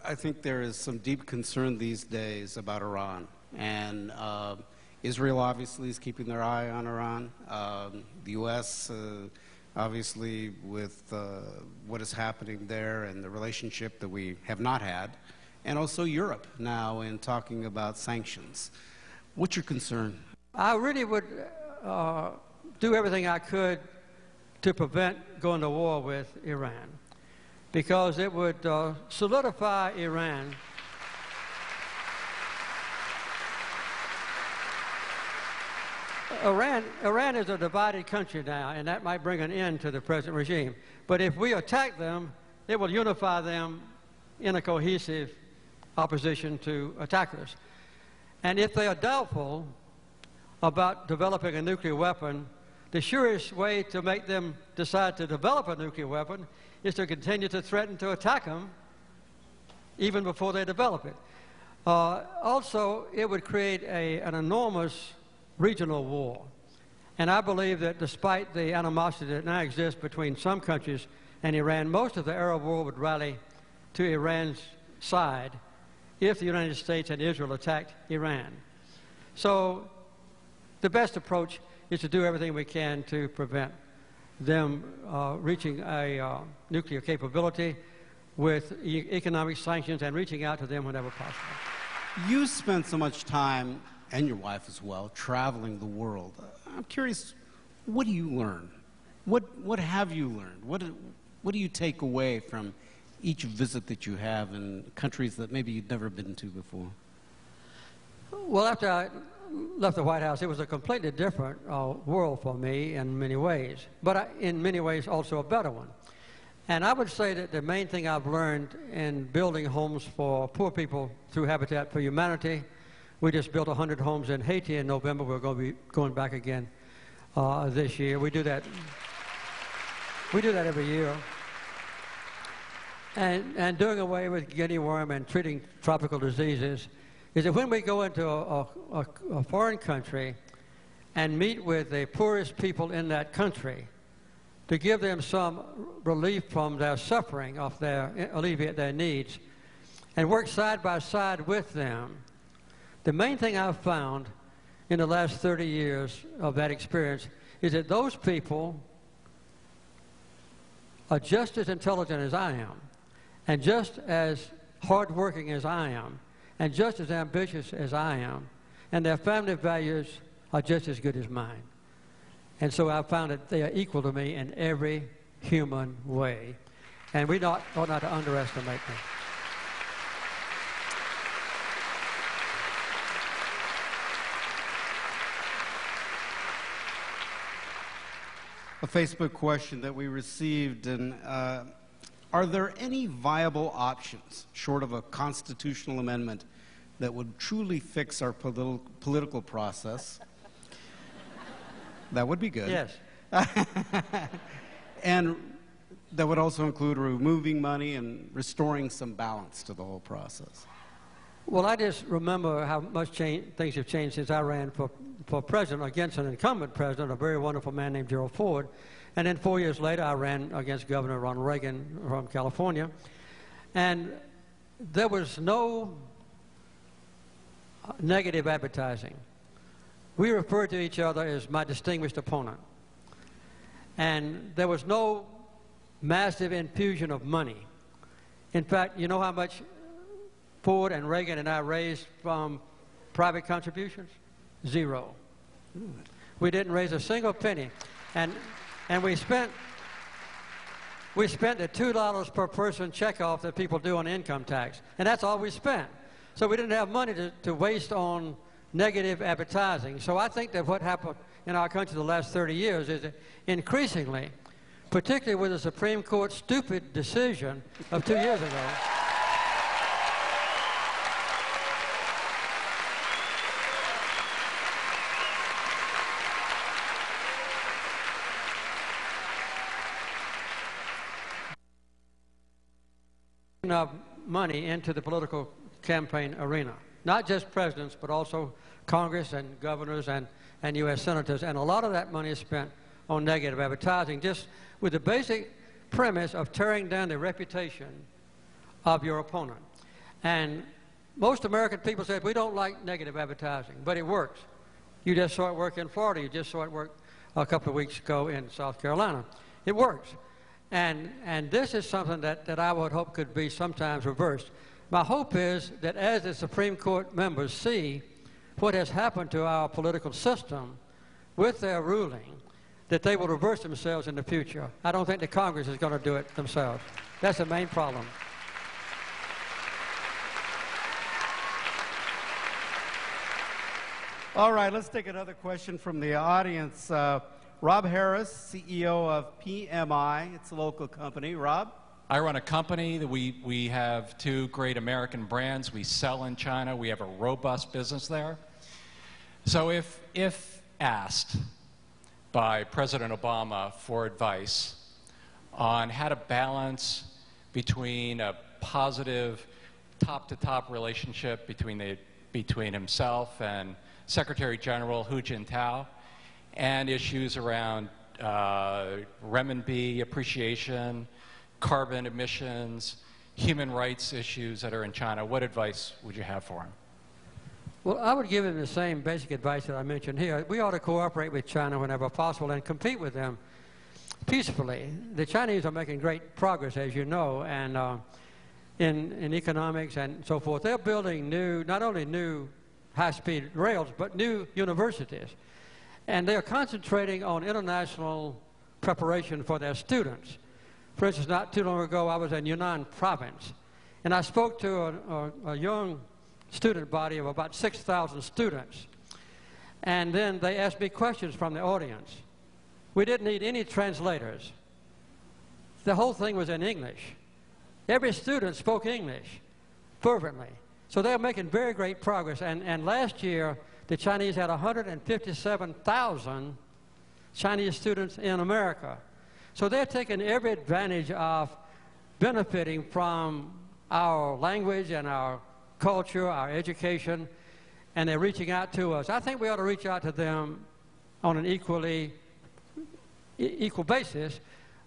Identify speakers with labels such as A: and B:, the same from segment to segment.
A: I think there is some deep concern these days about Iran. And Israel obviously is keeping their eye on Iran. The U.S., obviously, with what is happening there and the relationship that we have not had. And also Europe now in talking about sanctions. What's your concern?
B: I really would do everything I could to prevent going to war with Iran, because it would solidify Iran. Iran is a divided country now, and that might bring an end to the present regime. But if we attack them, it will unify them in a cohesive opposition to attackers. And if they are doubtful about developing a nuclear weapon, the surest way to make them decide to develop a nuclear weapon is to continue to threaten to attack them even before they develop it. Also, it would create an enormous regional war. And I believe that despite the animosity that now exists between some countries and Iran, most of the Arab world would rally to Iran's side if the United States and Israel attacked Iran. So the best approach is to do everything we can to prevent them reaching a nuclear capability with economic sanctions and reaching out to them whenever possible.
A: You spent so much time, and your wife as well, traveling the world. I'm curious, what do you learn? What have you learned? What do you take away from each visit that you have in countries that maybe you'd never been to before?
B: Well, after I left the White House, it was a completely different world for me in many ways, but in many ways also a better one. And I would say that the main thing I've learned in building homes for poor people through Habitat for Humanity, we just built 100 homes in Haiti in November. We're going to be going back again this year. We do that every year. And doing away with guinea worm and treating tropical diseases is that when we go into a foreign country and meet with the poorest people in that country to give them some relief from their suffering, alleviate their needs, and work side by side with them, the main thing I've found in the last 30 years of that experience is that those people are just as intelligent as I am, and just as hardworking as I am, and just as ambitious as I am, and their family values are just as good as mine. And so I've found that they are equal to me in every human way, and we ought not to underestimate them.
A: A Facebook question that we received, and are there any viable options, short of a constitutional amendment, that would truly fix our political process? That would be good.
B: Yes.
A: And that would also include removing money and restoring some balance to the whole process.
B: Well, I just remember how much things have changed since I ran for president against an incumbent president, a very wonderful man named Gerald Ford. And then 4 years later, I ran against Governor Ronald Reagan from California. And there was no negative advertising. We referred to each other as my distinguished opponent. And there was no massive infusion of money. In fact, you know how much Ford and Reagan and I raised from private contributions? Zero. We didn't raise a single penny. And we spent the $2 per person checkoff that people do on income tax. And that's all we spent. So we didn't have money to waste on negative advertising. So I think that what happened in our country the last 30 years is that increasingly, particularly with the Supreme Court's stupid decision of 2 years ago, of money into the political campaign arena. Not just presidents, but also Congress and governors and U.S. senators. And a lot of that money is spent on negative advertising, just with the basic premise of tearing down the reputation of your opponent. And most American people say, we don't like negative advertising, but it works. You just saw it work in Florida. You just saw it work a couple of weeks ago in South Carolina. It works. And this is something that I would hope could be sometimes reversed. My hope is that as the Supreme Court members see what has happened to our political system with their ruling, that they will reverse themselves in the future. I don't think the Congress is going to do it themselves. That's the main problem.
A: All right, let's take another question from the audience. Rob Harris, CEO of PMI. It's a local company. Rob?
C: I run a company that we have two great American brands. We sell in China. We have a robust business there. So if asked by President Obama for advice on how to balance between a positive top-to-top relationship between himself and Secretary General Hu Jintao and issues around renminbi appreciation, carbon emissions, human rights issues that are in China, what advice would you have for him?
B: Well, I would give him the same basic advice that I mentioned here. We ought to cooperate with China whenever possible and compete with them peacefully. The Chinese are making great progress, as you know, and in economics and so forth. They're building not only new high-speed rails, but new universities. And they're concentrating on international preparation for their students. For instance, not too long ago, I was in Yunnan province, and I spoke to a young student body of about 6,000 students. And then they asked me questions from the audience. We didn't need any translators. The whole thing was in English. Every student spoke English fervently. So they're making very great progress. And last year, the Chinese had 157,000 Chinese students in America. So they're taking every advantage of benefiting from our language and our culture, our education, and they're reaching out to us. I think we ought to reach out to them on an equal basis,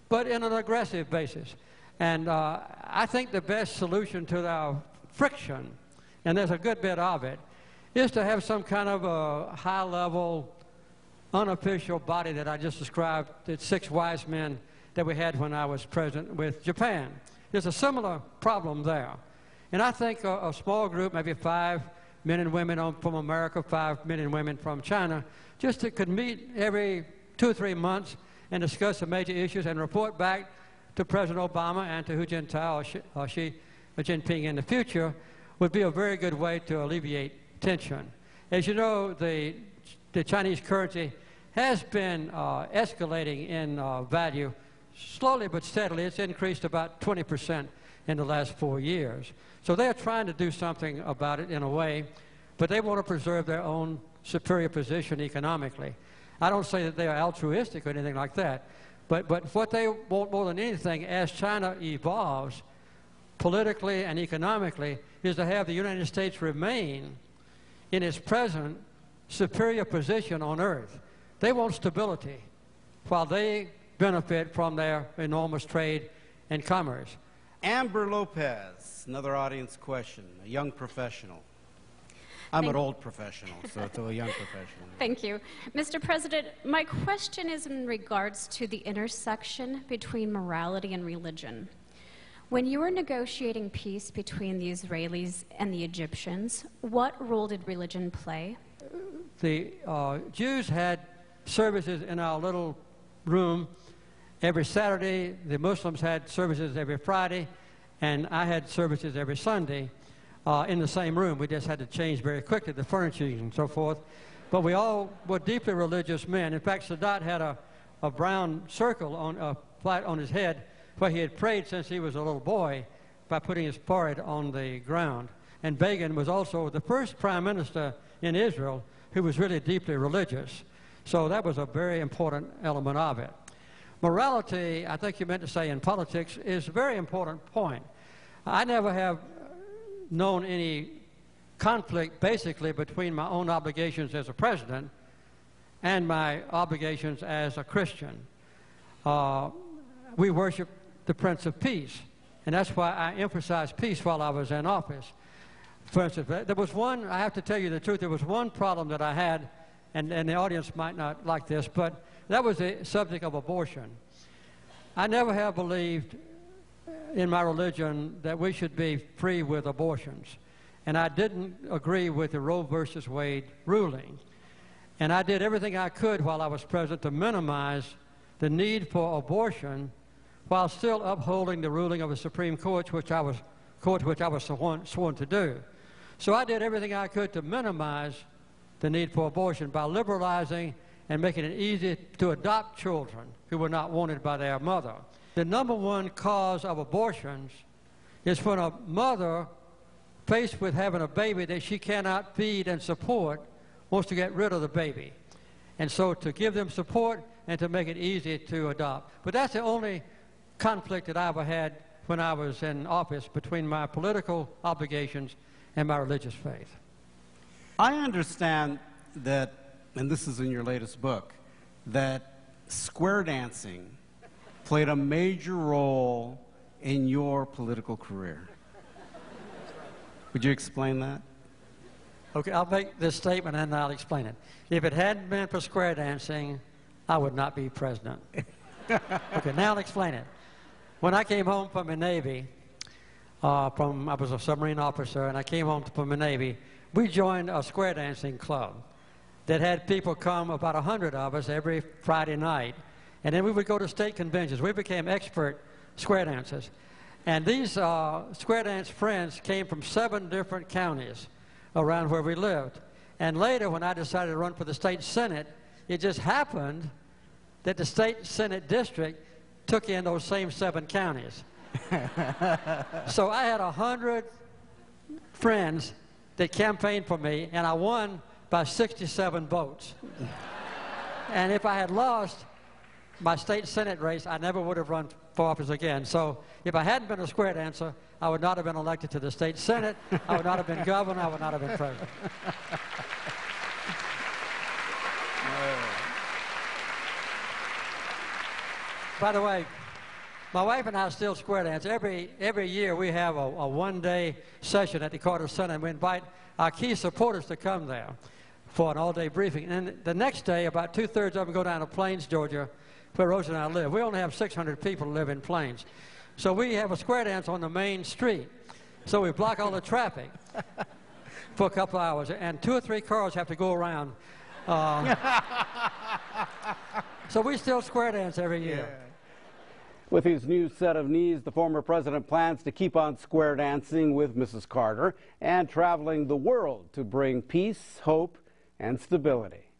B: but in an aggressive basis. And I think the best solution to our friction, and there's a good bit of it, is to have some kind of a high-level, unofficial body that I just described, the 6 wise men that we had when I was president with Japan. There's a similar problem there. And I think a small group, maybe 5 men and women from America, 5 men and women from China, could meet every 2 or 3 months and discuss the major issues and report back to President Obama and to Hu Jintao or Xi Jinping in the future, would be a very good way to alleviate tension. As you know, the Chinese currency has been escalating in value slowly but steadily. It's increased about 20% in the last 4 years. So they're trying to do something about it in a way, but they want to preserve their own superior position economically. I don't say that they are altruistic or anything like that, but what they want more than anything as China evolves politically and economically is to have the United States remain in its present superior position on earth. They want stability while they benefit from their enormous trade and commerce.
A: Amber Lopez, another audience question, a young professional. I'm an old professional, so it's a young professional.
D: Thank you. Mr. President, my question is in regards to the intersection between morality and religion. When you were negotiating peace between the Israelis and the Egyptians, what role did religion play?
B: The Jews had services in our little room every Saturday. The Muslims had services every Friday, and I had services every Sunday in the same room. We just had to change very quickly the furnishings and so forth. But we all were deeply religious men. In fact, Sadat had a brown circle on his head where he had prayed since he was a little boy by putting his forehead on the ground. And Begin was also the first prime minister in Israel who was really deeply religious. So that was a very important element of it. Morality, I think you meant to say in politics, is a very important point. I never have known any conflict basically between my own obligations as a president and my obligations as a Christian. We worship the Prince of Peace, And that's why I emphasized peace while I was in office. For instance, there was one, I have to tell you the truth, there was one problem that I had, and the audience might not like this, but that was the subject of abortion. I never have believed in my religion that we should be free with abortions. And I didn't agree with the Roe versus Wade ruling. And I did everything I could while I was president to minimize the need for abortion while still upholding the ruling of the Supreme Court, which I was sworn to do. So I did everything I could to minimize the need for abortion by liberalizing and making it easy to adopt children who were not wanted by their mother. The number one cause of abortions is when a mother, faced with having a baby that she cannot feed and support, wants to get rid of the baby. And so to give them support and to make it easy to adopt. But that's the only conflict that I ever had when I was in office between my political obligations and my religious faith.
A: I understand that, and this is in your latest book, that square dancing played a major role in your political career. Would you explain that?
B: Okay, I'll make this statement and I'll explain it. If it hadn't been for square dancing, I would not be president. Okay, now I'll explain it. When I came home from the Navy, I was a submarine officer, and I came home from the Navy, we joined a square dancing club that had people come, about 100 of us, every Friday night. And then we would go to state conventions. We became expert square dancers. And these square dance friends came from 7 different counties around where we lived. And later, when I decided to run for the state senate, it just happened that the state senate district took in those same 7 counties. So I had 100 friends that campaigned for me, and I won by 67 votes. And if I had lost my state senate race, I never would have run for office again. So if I hadn't been a square dancer, I would not have been elected to the state senate, I would not have been governor, I would not have been president. By the way, my wife and I still square dance. Every year we have a one-day session at the Carter Center, and we invite our key supporters to come there for an all-day briefing. And the next day, about 2/3 of them go down to Plains, Georgia, where Rose and I live. We only have 600 people who live in Plains. So we have a square dance on the main street. So we block all the traffic for a couple hours, and 2 or 3 cars have to go around. So we still square dance every year.
A: Yeah.
E: With his new set of knees, the former president plans to keep on square dancing with Mrs. Carter and traveling the world to bring peace, hope, and stability.